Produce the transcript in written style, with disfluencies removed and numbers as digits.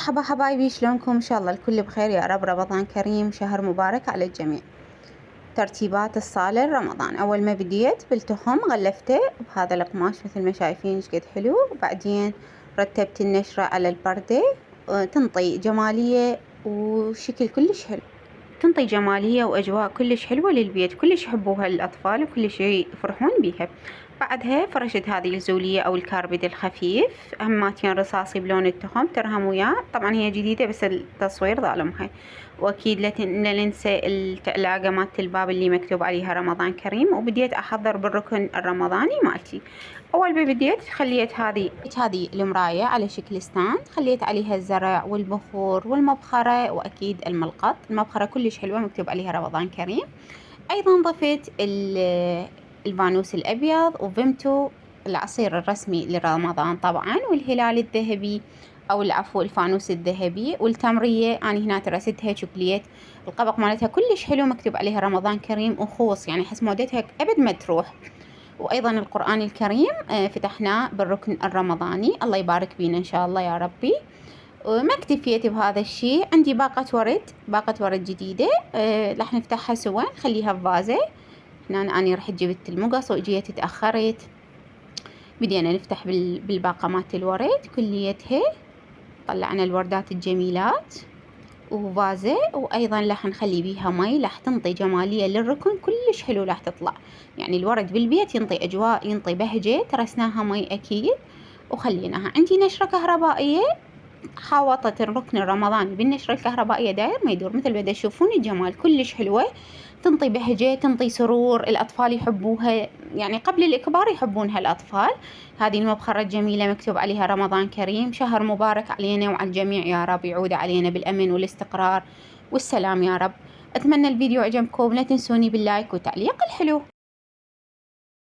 مرحبا حبايبي، شلونكم؟ ان شاء الله الكل بخير يا رب. رمضان كريم، شهر مبارك على الجميع. ترتيبات الصالة لرمضان. اول ما بديت بالتخم غلفته بهذا القماش مثل ما شايفين ايش قد حلو. وبعدين رتبت النشرة على البردة، تنطي جمالية وشكل كلش حلو، تنطي جمالية وأجواء كلش حلوة للبيت، كلش يحبوها الأطفال وكلش يفرحون بيها. بعدها فرشت هذه الزولية أو الكاربيد الخفيف، هماتين رصاصي بلون التخم، ترهم وياه. طبعا هي جديدة بس التصوير ظالمها. وأكيد لا ننسى العلاقة مالت الباب اللي مكتوب عليها رمضان كريم. وبديت أحضر بالركن الرمضاني مالتي. أول ما بديت خليت هذه المراية على شكل ستاند، خليت عليها الزرع والبخور والمبخرة وأكيد الملقط. المبخرة كلش حلوة مكتوب عليها رمضان كريم. أيضا ضفت الفانوس الأبيض، وفيمتو العصير الرسمي لرمضان طبعا، والهلال الذهبي أو العفو الفانوس الذهبي، والتمرية أنا هنا ترستها شوكليت. القبق مالتها كلش حلو مكتوب عليها رمضان كريم وخوص، يعني حس مودتها أبد ما تروح. وأيضا القرآن الكريم فتحناه بالركن الرمضاني. الله يبارك بينا إن شاء الله يا ربي. وما اكتفيت بهذا الشيء، عندي باقة ورد جديدة، راح نفتحها سوا، نخليها بفازة. هنا أنا رحت جبت المقص وجيت تأخرت. بدينا نفتح بالباقة مالت الورد كليتها. طلعنا الوردات الجميلات وفازة، وأيضا راح نخلي بيها مي، راح تنطي جمالية للركن كلش حلو. راح تطلع يعني الورد بالبيت ينطي أجواء، ينطي بهجة. ترسناها مي أكيد وخليناها. عندي نشرة كهربائية، حاوطت الركن الرمضاني بالنشرة الكهربائية داير ما يدور، مثل ما تشوفون الجمال كلش حلوة، تنطي بهجة، تنطي سرور. الأطفال يحبوها، يعني قبل الكبار يحبونها الأطفال. هذه المبخرة الجميلة مكتوب عليها رمضان كريم، شهر مبارك علينا وعلى الجميع يا رب، يعود علينا بالأمن والاستقرار والسلام يا رب. أتمنى الفيديو عجبكم، لا تنسوني باللايك والتعليق الحلو.